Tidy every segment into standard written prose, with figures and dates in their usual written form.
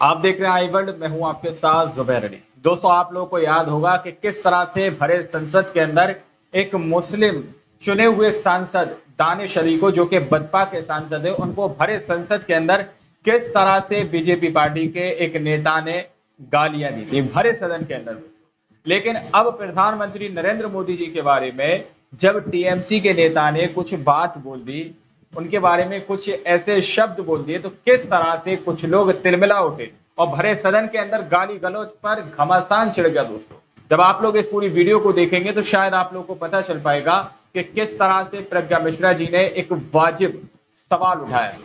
आप देख रहे हैं आई वर्ल्ड। मैं हूं आपके साथ जुबैर अली। दोस्तों, आप लोगों को याद होगा कि किस तरह से भरे संसद के अंदर एक मुस्लिम चुने हुए सांसद दानिश अली को, जो कि बसपा के सांसद है, उनको भरे संसद के अंदर किस तरह से बीजेपी पार्टी के एक नेता ने गालियां दी थी भरे सदन के अंदर। लेकिन अब प्रधानमंत्री नरेंद्र मोदी जी के बारे में जब टीएमसी के नेता ने कुछ बात बोल दी, उनके बारे में कुछ ऐसे शब्द बोल दिए, तो किस तरह से कुछ लोग तिलमिला उठे और भरे सदन के अंदर गाली गलौज पर घमासान छिड़ गया। दोस्तों, जब आप लोग इस पूरी वीडियो को देखेंगे तो शायद आप लोग को पता चल पाएगा कि किस तरह से प्रज्ञा मिश्रा जी ने एक वाजिब सवाल उठाया।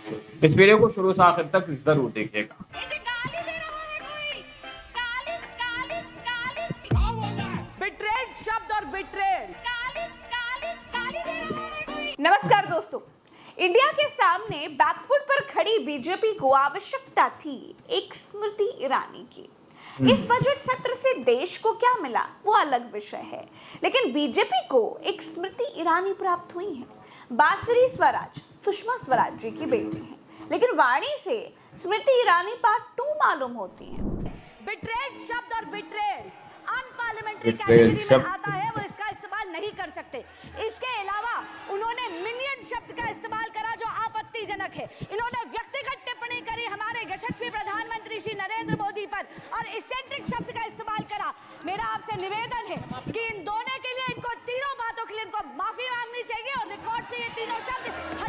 इस वीडियो को शुरू से आखिर तक जरूर देखिएगा। शब्द और बिट्रेड। नमस्कार दोस्तों, इंडिया के सामने बैकफुट पर खड़ी बीजेपी को आवश्यकता थी एक स्मृति ईरानी की। इस बजट सत्र से देश को क्या मिला वो अलग विषय है, लेकिन बीजेपी को एक स्मृति ईरानी प्राप्त हुई है। बांसुरी स्वराज सुषमा स्वराज जी की बेटी हैं, लेकिन वाणी से स्मृति ईरानी पार्ट 2 मालूम होती हैं। बिट्रेड शब्द और बिट्रेड अनपार्लियामेंट्री कैटेगरी में आता है, वो इसका इस्तेमाल नहीं कर सकते। इसके अलावा उन्होंने मिनियन शब्द का इस्तेमाल करा जो आपत्तिजनक है। इन्होंने व्यक्तिगत टिप्पणी करी हमारे यशस्वी प्रधानमंत्री श्री नरेंद्र मोदी पर और इसेंट्रिक शब्द का इस्तेमाल करा। मेरा आपसे निवेदन है कि इन दोनों के लिए, इनको तीनों बातों के लिए इनको माफी मांगनी चाहिए और रिकॉर्ड से ये तीनों शब्द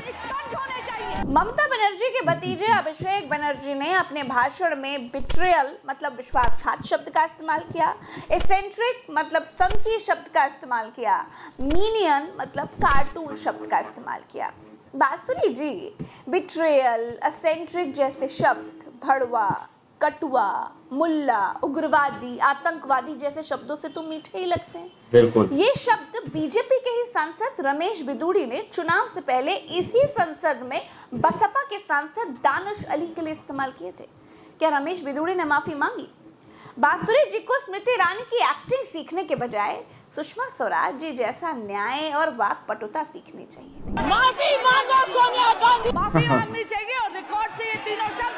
एक्सपंज होने चाहिए। ममता बनर्जी के भतीजे अभिषेक बनर्जी ने अपने भाषण में बिट्रेयल मतलब विश्वासघात शब्द का इस्तेमाल किया, एसेंट्रिक मतलब संकी शब्द का इस्तेमाल किया, मीनियन मतलब कार्टून शब्द का इस्तेमाल किया। बांसुरी जी बिट्रेयल, एसेंट्रिक जैसे शब्द भड़वा, कटुआ, मुल्ला, उग्रवादी, आतंकवादी जैसे शब्दों से तो मीठे ही लगते हैं। बिल्कुल। ये शब्द बीजेपी के ही सांसद रमेश बिदूड़ी ने चुनाव से पहले इसी संसद में बसपा के सांसद दानिश अली के लिए इस्तेमाल किए थे। क्या रमेश बिदूड़ी ने माफी मांगी? बांसुरी जी को स्मृति ईरानी की एक्टिंग सीखने के बजाय सुषमा स्वराज जी जैसा न्याय और वाकपटुता सीखनी चाहिए। माफी मांगो सोनिया गांधी, माफी मांगनी चाहिए और रिकॉर्ड से ये तीनों शब्द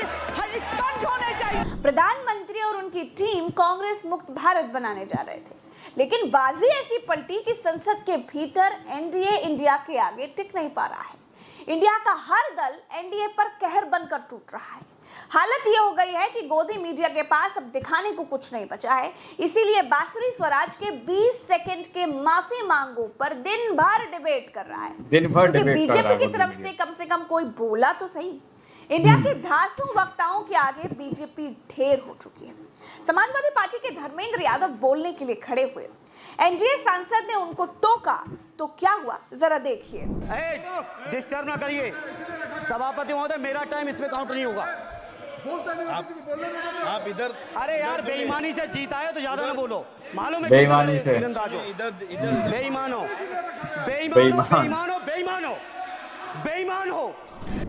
एक्सपंज होने चाहिए। प्रधानमंत्री और उनकी टीम कांग्रेस मुक्त भारत बनाने जा रहे थे, लेकिन बाजी ऐसी पलटी कि संसद के भीतर एनडीए इंडिया के आगे टिक नहीं पा रहा है। इंडिया का हर दल एनडीए पर कहर बनकर टूट रहा है। हालत यह हो गई है कि गोदी मीडिया के पास अब दिखाने को कुछ नहीं बचा है। इसीलिए बांसुरी स्वराज के 20 सेकंड के माफी मांगों पर दिन भर डिबेट कर रहा है, क्योंकि बीजेपी की तरफ से कम कोई बोला तो सही। इंडिया के धांसू वक्ताओं के आगे बीजेपी ढेर हो चुकी है। समाजवादी पार्टी के धर्मेंद्र यादव बोलने के लिए खड़े हुए, एनडीए सांसद ने उनको टोका तो क्या हुआ जरा देखिए। डिस्टर्ब ना करिए सभापति महोदय, मेरा टाइम इसमें काउंट नहीं होगा। आप इधर, अरे यार बेईमानी से जीता है तो ज्यादा ना बोलो। मालूम है बेईमानी से इधर बेईमान हो, बेईमान हो।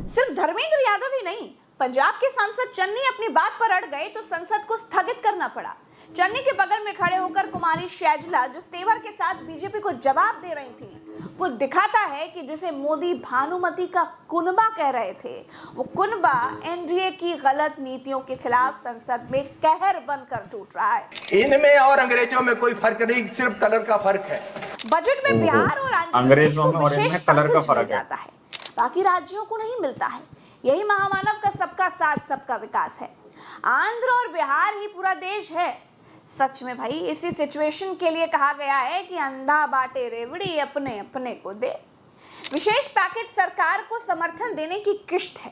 सिर्फ धर्मेंद्र यादव ही नहीं, पंजाब के सांसद चन्नी अपनी बात पर अड़ गए तो संसद को स्थगित करना पड़ा। चन्नी के बगल में खड़े होकर कुमारी शैजला जिस तेवर के साथ बीजेपी को जवाब दे रही थी, वो दिखाता है कि जिसे मोदी भानुमति का कुनबा कह रहे थे, वो कुनबा एनडीए की गलत नीतियों के खिलाफ संसद में कहर बनकर टूट रहा है। इनमें और अंग्रेजों में कोई फर्क नहीं, सिर्फ कलर का फर्क है। बजट में बिहार और अंग्रेजों में और इनमें कलर का फर्क जाता है, बाकी राज्यों को नहीं मिलता है। यही महामानव का सबका साथ सबका विकास है। आंध्र और बिहार ही पूरा देश है। सच में भाई, इसी सिचुएशन के लिए कहा गया है कि अंधा बाटे रेवड़ी अपने अपने को दे। विशेष पैकेज सरकार को समर्थन देने की किश्त है,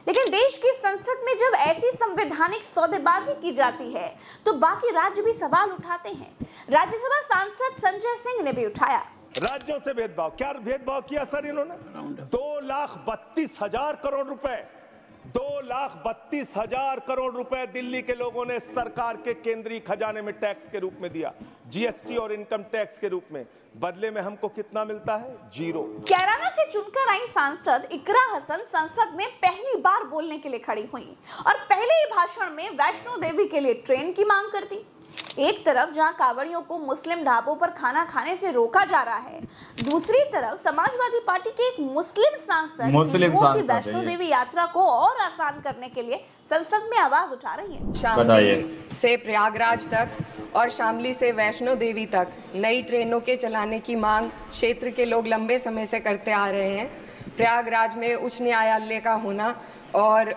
लेकिन देश की संसद में जब ऐसी संवैधानिक सौदेबाजी की जाती है तो बाकी राज्य भी सवाल उठाते हैं। राज्यसभा सांसद संजय सिंह ने भी उठाया। राज्यों से भेदभाव, क्या भेदभाव किया सर इन्होंने? 2,32,000 करोड़ रुपए, 2,32,000 करोड़ रुपए दिल्ली के लोगों ने सरकार के केंद्रीय खजाने में टैक्स के रूप में दिया, जीएसटी और इनकम टैक्स के रूप में। बदले में हमको कितना मिलता है? 0। कैराना से चुनकर आई सांसद इकरा हसन संसद में पहली बार बोलने के लिए खड़ी हुई और पहले ही भाषण में वैष्णो देवी के लिए ट्रेन की मांग कर दी। एक तरफ जहां कांवड़ियों को मुस्लिम ढाबों पर खाना खाने से रोका जा रहा है, दूसरी तरफ समाजवादी पार्टी के एक मुस्लिम सांसद हिंदुओं की वैष्णो देवी यात्रा को और आसान करने के लिए संसद में आवाज उठा रही है। शामली से प्रयागराज तक और शामली से वैष्णो देवी तक नई ट्रेनों के चलाने की मांग क्षेत्र के लोग लंबे समय से करते आ रहे हैं। प्रयागराज में उच्च न्यायालय का होना और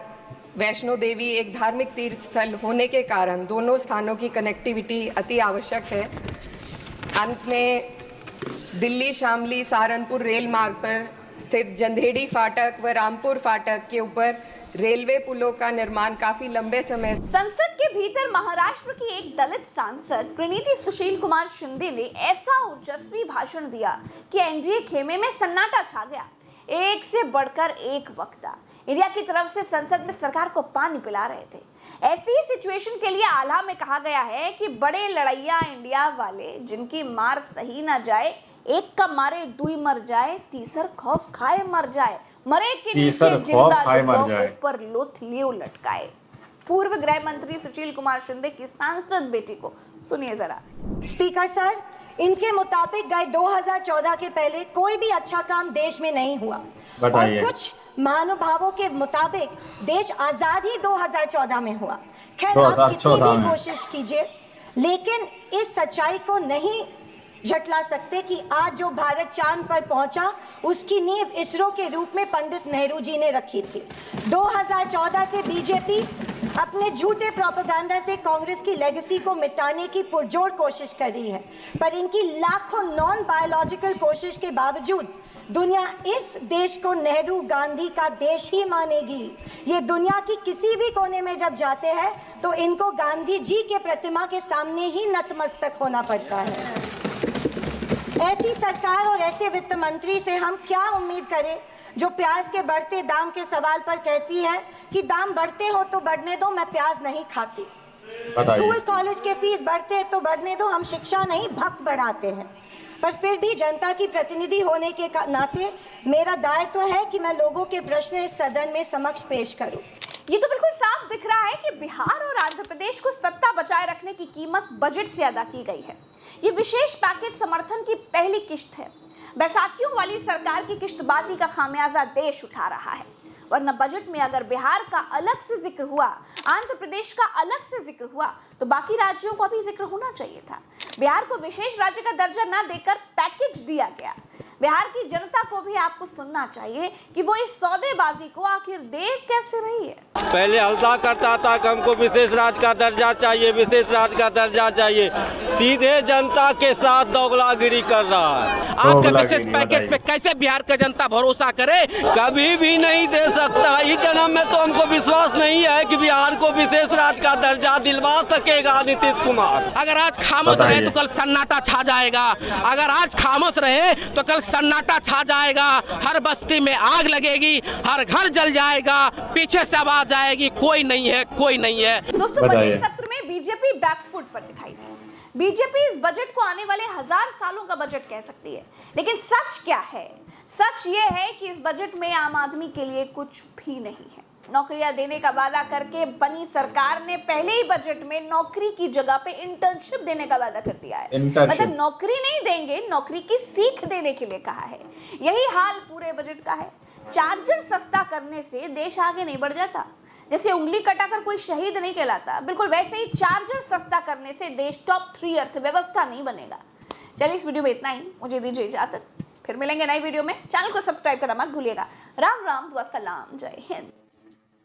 वैष्णो देवी एक धार्मिक तीर्थ स्थल होने के कारण दोनों स्थानों की कनेक्टिविटी अति आवश्यक है। अंत में दिल्ली शामली सहारनपुर रेल मार्ग पर स्थित जंधेड़ी फाटक व रामपुर फाटक के ऊपर रेलवे पुलों का निर्माण काफी लंबे समय। संसद के भीतर महाराष्ट्र की एक दलित सांसद प्रीनीति सुशील कुमार शिंदे ने ऐसा ओजस्वी भाषण दिया कि एनडीए खेमे में सन्नाटा छा गया। एक से बढ़कर एक वक्ता इंडिया की तरफ से संसद में सरकार को पानी पिला रहे थे। ऐसी सिचुएशन के लिए आला में कहा गया है कि बड़े लड़ैया इंडिया वाले जिनकी मार सही ना जाए, एक का मारे दुई मर जाए, तीसर खौफ खाए मर जाए, मरे के नीचे जिंदा ऊपर लोथ लियो लटकाए। पूर्व गृह मंत्री सुशील कुमार शिंदे की सांसद बेटी को सुनिए जरा। स्पीकर सर, इनके मुताबिक गए 2014 के पहले कोई भी अच्छा काम देश में नहीं हुआ और कुछ महानुभावों के मुताबिक देश आजाद ही 2014 में हुआ। खैर, आप कितनी भी कोशिश कीजिए, लेकिन इस सच्चाई को नहीं झटला सकते कि आज जो भारत चांद पर पहुंचा उसकी नींव इसरो के रूप में पंडित नेहरू जी ने रखी थी। 2014 से बीजेपी अपने झूठे प्रोपेगेंडा से कांग्रेस की लेगेसी को मिटाने की पुरजोर कोशिश कर रही है, पर इनकी लाखों नॉन बायोलॉजिकल कोशिश के बावजूद दुनिया इस देश को नेहरू गांधी का देश ही मानेगी। ये दुनिया की किसी भी कोने में जब जाते हैं तो इनको गांधी जी के प्रतिमा के सामने ही नतमस्तक होना पड़ता है। ऐसी सरकार और ऐसे वित्त मंत्री से हम क्या उम्मीद करें जो प्याज के बढ़ते दाम के सवाल पर कहती है कि दाम बढ़ते हो तो बढ़ने दो, मैं प्याज नहीं खाती। स्कूल कॉलेज के फीस बढ़ते हैं तो बढ़ने दो, हम शिक्षा नहीं भक्त बढ़ाते हैं। पर फिर भी जनता की प्रतिनिधि होने के नाते मेरा दायित्व है कि मैं लोगों के प्रश्न इस सदन में समक्ष पेश करूं। ये तो बिल्कुल साफ दिख रहा है कि बिहार और आंध्र प्रदेश को सत्ता बचाए रखने की कीमत बजट से अदा की गई है। ये विशेष पैकेज समर्थन की पहली किश्त है। बैसाखियों वाली सरकार की किश्तबाजी का खामियाजा देश उठा रहा है, वरना बजट में अगर बिहार का अलग से जिक्र हुआ, आंध्र प्रदेश का अलग से जिक्र हुआ, तो बाकी राज्यों का भी जिक्र होना चाहिए था। बिहार को विशेष राज्य का दर्जा न देकर पैकेज दिया गया। बिहार की जनता को भी आपको सुनना चाहिए कि वो इस सौदेबाजी को आखिर देख कैसे रही है। पहले हल्ला करता था कि हमको विशेष राज्य का दर्जा चाहिए, विशेष राज्य का दर्जा चाहिए, सीधे जनता के साथ दोगलागिरी कर रहा है। आपके विशेष पैकेज पे कैसे बिहार का जनता भरोसा करे? कभी भी नहीं दे सकता। इस जन्म में तो हमको विश्वास नहीं है कि बिहार को विशेष राज्य का दर्जा दिलवा सकेगा नीतीश कुमार। अगर आज खामोश रहे तो कल सन्नाटा छा जाएगा। अगर आज खामोश रहे तो कल सन्नाटा छा जाएगा। हर बस्ती में आग लगेगी, हर घर जल जाएगा, पीछे से आवाज आएगी, कोई नहीं है, कोई नहीं है। दोस्तों, बजट सत्र में बीजेपी बैकफुट पर दिखाई दी। बीजेपी इस बजट को आने वाले 1000 सालों का बजट कह सकती है, लेकिन सच क्या है? सच ये है कि इस बजट में आम आदमी के लिए कुछ भी नहीं है। नौकरियां देने का वादा करके बनी सरकार ने पहले ही बजट में नौकरी की जगह पे इंटर्नशिप देने का वादा कर दिया है। मतलब नौकरी नहीं देंगे, नौकरी की सीख देने के लिए कहा है। यही हाल पूरे बजट का है। चार्जर सस्ता करने से देश आगे नहीं बढ़ जाता। जैसे उंगली कटाकर कोई शहीद नहीं कहलाता, बिल्कुल वैसे ही चार्जर सस्ता करने से देश टॉप 3 अर्थव्यवस्था नहीं बनेगा। चलिए, इस वीडियो में इतना ही। मुझे दीजिए इजाजत, फिर मिलेंगे नई वीडियो में। चैनल को सब्सक्राइब करना मत भूलिएगा। राम राम, दुआ सलाम, जय हिंद।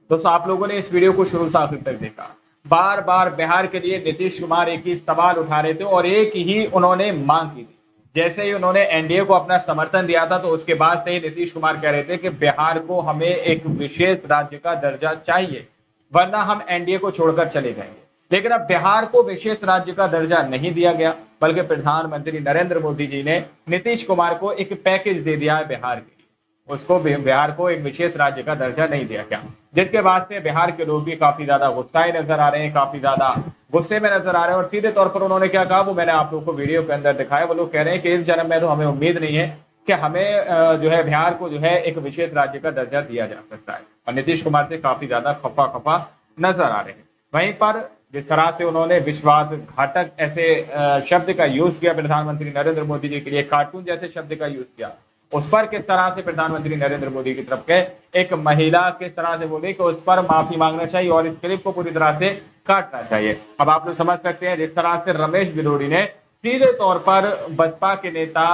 दोस्तों, आप लोगों ने इस वीडियो को शुरू से आखिर तक देखा। बार बार बिहार के लिए नीतीश कुमार एक ही सवाल उठा रहे थे और एक ही उन्होंने मांग की थी। जैसे ही उन्होंने एनडीए को अपना समर्थन दिया था, तो उसके बाद से ही नीतीश कुमार कह रहे थे कि बिहार को हमें एक विशेष राज्य का दर्जा चाहिए, वरना हम एनडीए को छोड़कर चले जाएंगे। लेकिन अब बिहार को विशेष राज्य का दर्जा नहीं दिया गया, बल्कि प्रधानमंत्री नरेंद्र मोदी जी ने नीतीश कुमार को एक पैकेज दे दिया है बिहार के लिए। उसको बिहार को एक विशेष राज्य का दर्जा नहीं दिया गया, जिसके वास्ते बिहार के लोग भी काफी ज्यादा गुस्साए नजर आ रहे हैं, काफी ज्यादा गुस्से में नजर आ रहे हैं। और सीधे तौर पर उन्होंने क्या कहा, वो मैंने आप लोगों को वीडियो के अंदर दिखाया। वो लोग कह रहे हैं कि इस जन्म में तो हमें उम्मीद नहीं है कि हमें जो है बिहार को जो है एक विशेष राज्य का दर्जा दिया जा सकता है। और नीतीश कुमार से काफी ज्यादा खफा नजर आ रहे हैं। वहीं पर जिस तरह से उन्होंने विश्वासघातक ऐसे शब्द का यूज किया प्रधानमंत्री नरेंद्र मोदी जी के लिए, कार्टून जैसे शब्द का यूज किया, उस पर किस तरह से प्रधानमंत्री नरेंद्र मोदी की तरफ के एक महिला किस तरह से बोली कि उस पर माफी मांगना चाहिए और इस क्लिप को पूरी तरह से काटना चाहिए। अब आप लोग समझ सकते हैं जिस तरह से रमेश बिलोरी ने सीधे तौर पर बसपा के नेता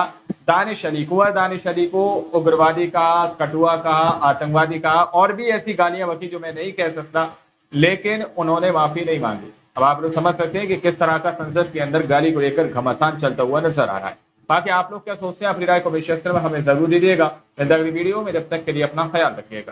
दानिश अली को उग्रवादी कहा, कटुआ कहा, आतंकवादी कहा और भी ऐसी गालियां बकी जो मैं नहीं कह सकता, लेकिन उन्होंने माफी नहीं मांगी। अब आप लोग समझ सकते हैं कि किस तरह का संसद के अंदर गाली को लेकर घमासान चलता हुआ नजर आ रहा है। बाकी आप लोग क्या सोचते हैं, अपनी राय को कमेंट सेक्शन में हमें जरूर दीजिएगा। अगली वीडियो में, जब तक के लिए अपना ख्याल रखिएगा।